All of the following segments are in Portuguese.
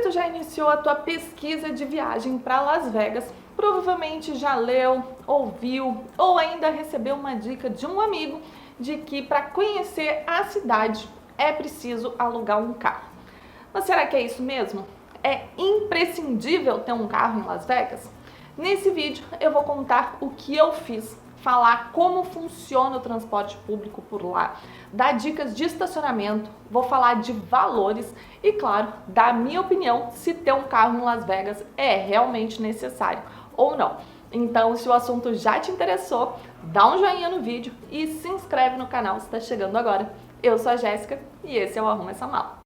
tu já iniciou a tua pesquisa de viagem para Las Vegas, provavelmente já leu, ouviu ou ainda recebeu uma dica de um amigo de que para conhecer a cidade é preciso alugar um carro. Mas será que é isso mesmo? É imprescindível ter um carro em Las Vegas? Nesse vídeo eu vou contar o que eu fiz, falar como funciona o transporte público por lá, dar dicas de estacionamento, vou falar de valores e, claro, dar a minha opinião se ter um carro em Las Vegas é realmente necessário ou não. Então, se o assunto já te interessou, dá um joinha no vídeo e se inscreve no canal se está chegando agora. Eu sou a Jéssica e esse é o Arruma Essa Mala.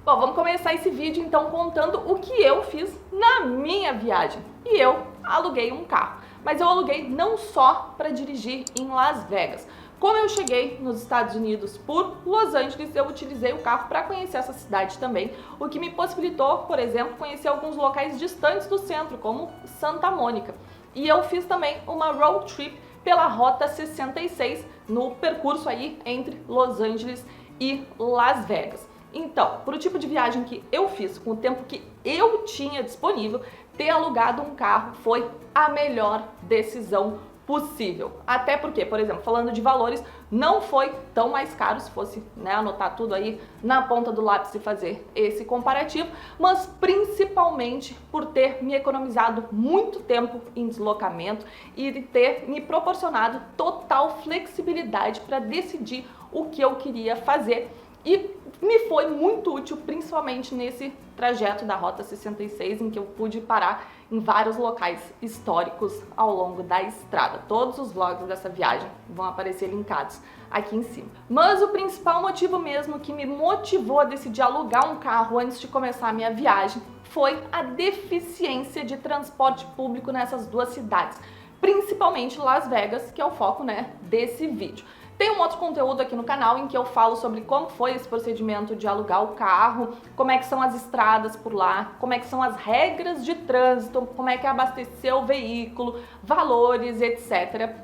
Bom, vamos começar esse vídeo então contando o que eu fiz na minha viagem. E eu aluguei um carro, mas eu aluguei não só para dirigir em Las Vegas. Como eu cheguei nos Estados Unidos por Los Angeles, eu utilizei o carro para conhecer essa cidade também, o que me possibilitou, por exemplo, conhecer alguns locais distantes do centro, como Santa Mônica. E eu fiz também uma road trip pela Rota 66, no percurso aí entre Los Angeles e Las Vegas. Então, para o tipo de viagem que eu fiz, com o tempo que eu tinha disponível, ter alugado um carro foi a melhor decisão possível. Até porque, por exemplo, falando de valores, não foi tão mais caro, se fosse anotar tudo aí na ponta do lápis e fazer esse comparativo, mas principalmente por ter me economizado muito tempo em deslocamento e ter me proporcionado total flexibilidade para decidir o que eu queria fazer. E me foi muito útil, principalmente nesse trajeto da Rota 66, em que eu pude parar em vários locais históricos ao longo da estrada. Todos os vlogs dessa viagem vão aparecer linkados aqui em cima. Mas o principal motivo mesmo que me motivou a decidir alugar um carro antes de começar a minha viagem foi a deficiência de transporte público nessas duas cidades, principalmente Las Vegas, que é o foco desse vídeo. Tem um outro conteúdo aqui no canal em que eu falo sobre como foi esse procedimento de alugar o carro, como é que são as estradas por lá, como é que são as regras de trânsito, como é que é abastecer o veículo, valores, etc.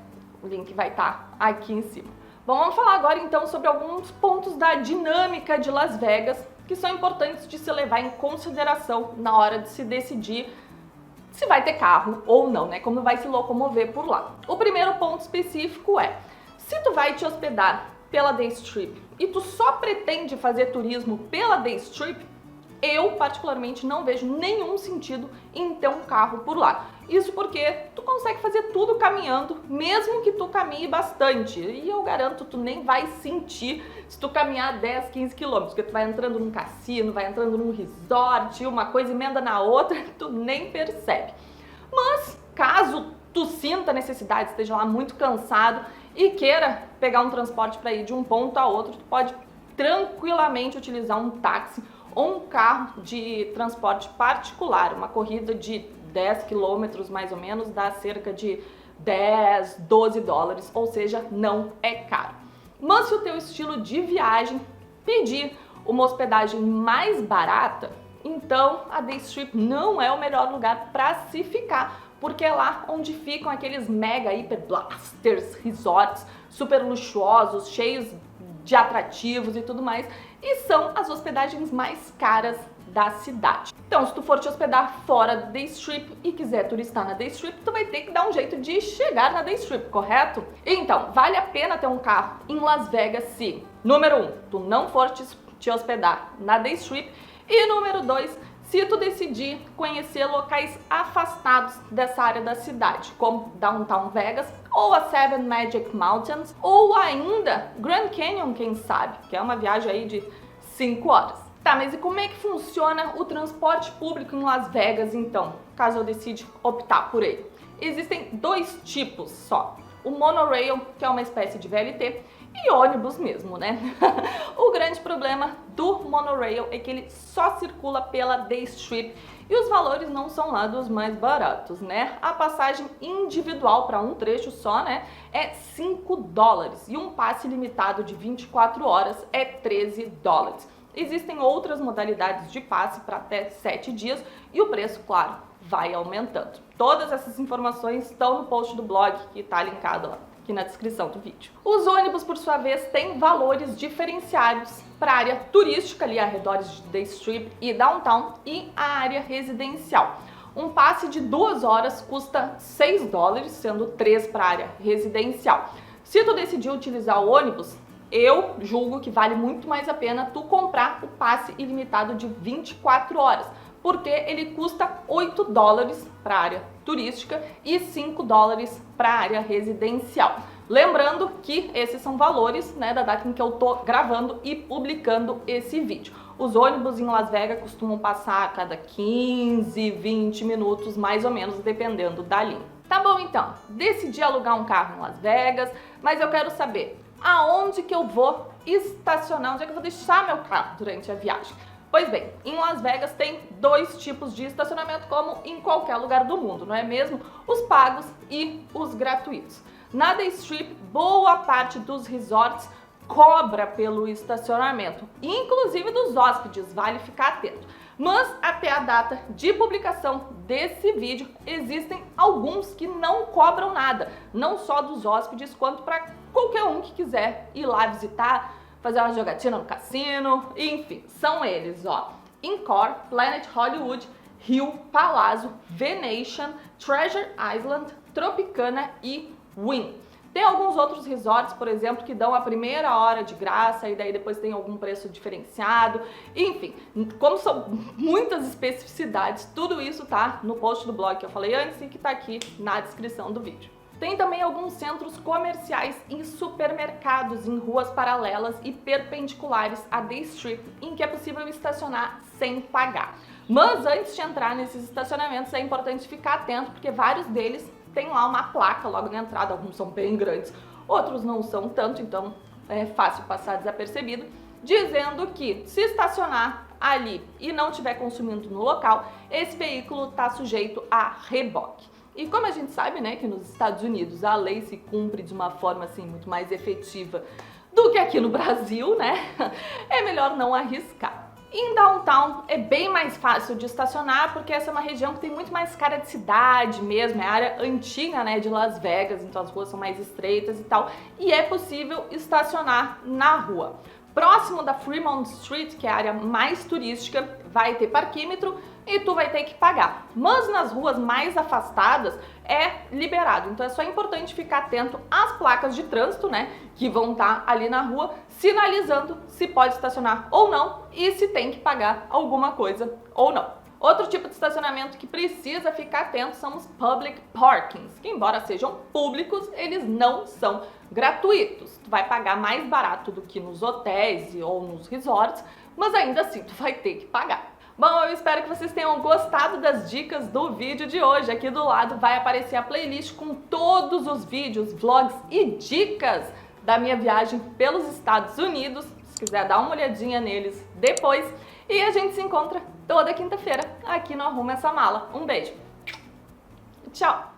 O link vai estar aqui em cima. Bom, vamos falar agora então sobre alguns pontos da dinâmica de Las Vegas que são importantes de se levar em consideração na hora de se decidir se vai ter carro ou não, como vai se locomover por lá. O primeiro ponto específico é: se tu vai te hospedar pela Day Strip e tu só pretende fazer turismo pela Day Strip, eu particularmente não vejo nenhum sentido em ter um carro por lá. Isso porque tu consegue fazer tudo caminhando, mesmo que tu caminhe bastante. E eu garanto, tu nem vai sentir se tu caminhar 10, 15 quilômetros, porque tu vai entrando num cassino, vai entrando num resort, uma coisa emenda na outra, tu nem percebe. Mas caso tu sinta a necessidade, esteja lá muito cansado e queira pegar um transporte para ir de um ponto a outro, tu pode tranquilamente utilizar um táxi ou um carro de transporte particular. Uma corrida de 10 quilômetros mais ou menos dá cerca de 10, 12 dólares, ou seja, não é caro. Mas se o teu estilo de viagem pedir uma hospedagem mais barata, então a Day Strip não é o melhor lugar para se ficar, porque é lá onde ficam aqueles mega hiper blasters, resorts super luxuosos, cheios de atrativos e tudo mais, e são as hospedagens mais caras da cidade. Então, se tu for te hospedar fora da Day Strip e quiser turistar na Day Strip, tu vai ter que dar um jeito de chegar na Day Strip, correto? Então, vale a pena ter um carro em Las Vegas se, número 1, tu não for te hospedar na Day Strip, e número 2, se tu decidir conhecer locais afastados dessa área da cidade, como Downtown Vegas, ou a Seven Magic Mountains, ou ainda Grand Canyon, quem sabe, que é uma viagem aí de 5 horas. Tá, mas e como é que funciona o transporte público em Las Vegas, então, caso eu decida optar por ele? Existem dois tipos só. O monorail, que é uma espécie de VLT, e ônibus mesmo, O grande problema do monorail é que ele só circula pela Day Strip e os valores não são lá dos mais baratos, A passagem individual para um trecho só, é 5 dólares e um passe limitado de 24 horas é 13 dólares. Existem outras modalidades de passe para até 7 dias e o preço, claro, vai aumentando. Todas essas informações estão no post do blog que está linkado lá. aqui na descrição do vídeo. Os ônibus, por sua vez, têm valores diferenciados para a área turística, ali arredores de The Strip e Downtown, e a área residencial. Um passe de 2 horas custa $6, sendo 3 para a área residencial. Se tu decidir utilizar o ônibus, eu julgo que vale muito mais a pena tu comprar o passe ilimitado de 24 horas, porque ele custa $8 para a área turística e $5 para a área residencial. Lembrando que esses são valores, né, da data em que eu tô gravando e publicando esse vídeo. Os ônibus em Las Vegas costumam passar a cada 15, 20 minutos, mais ou menos, dependendo da linha. Tá bom, então, decidi alugar um carro em Las Vegas, mas eu quero saber aonde que eu vou estacionar, onde é que eu vou deixar meu carro durante a viagem. Pois bem, em Las Vegas tem 2 tipos de estacionamento, como em qualquer lugar do mundo, não é mesmo? Os pagos e os gratuitos. Na The Strip, boa parte dos resorts cobra pelo estacionamento, inclusive dos hóspedes, vale ficar atento. Mas até a data de publicação desse vídeo, existem alguns que não cobram nada, não só dos hóspedes, quanto para qualquer um que quiser ir lá visitar, fazer uma jogatina no cassino, enfim, são eles, ó: Encore, Planet Hollywood, Hill, Palazzo, Venetian, Treasure Island, Tropicana e Wynn. Tem alguns outros resorts, por exemplo, que dão a primeira hora de graça e daí depois tem algum preço diferenciado. Enfim, como são muitas especificidades, tudo isso tá no post do blog que eu falei antes e que tá aqui na descrição do vídeo. Tem também alguns centros comerciais e supermercados em ruas paralelas e perpendiculares à The Strip, em que é possível estacionar sem pagar. Mas antes de entrar nesses estacionamentos é importante ficar atento, porque vários deles têm lá uma placa logo na entrada, alguns são bem grandes, outros não são tanto, então é fácil passar desapercebido, dizendo que se estacionar ali e não estiver consumindo no local, esse veículo está sujeito a reboque. E como a gente sabe, né, que nos Estados Unidos a lei se cumpre de uma forma assim muito mais efetiva do que aqui no Brasil, né, é melhor não arriscar. Em Downtown é bem mais fácil de estacionar, porque essa é uma região que tem muito mais cara de cidade mesmo, é a área antiga, né, de Las Vegas, então as ruas são mais estreitas e tal, e é possível estacionar na rua. Próximo da Fremont Street, que é a área mais turística, vai ter parquímetro e tu vai ter que pagar. Mas nas ruas mais afastadas é liberado, então é só importante ficar atento às placas de trânsito, né, que vão estar ali na rua, sinalizando se pode estacionar ou não e se tem que pagar alguma coisa ou não. Outro tipo de estacionamento que precisa ficar atento são os public parkings, que embora sejam públicos, eles não são gratuitos. Tu vai pagar mais barato do que nos hotéis ou nos resorts, mas ainda assim tu vai ter que pagar. Bom, eu espero que vocês tenham gostado das dicas do vídeo de hoje. Aqui do lado vai aparecer a playlist com todos os vídeos, vlogs e dicas da minha viagem pelos Estados Unidos. Se quiser dar uma olhadinha neles depois. E a gente se encontra toda quinta-feira aqui no Arruma Essa Mala. Um beijo. Tchau!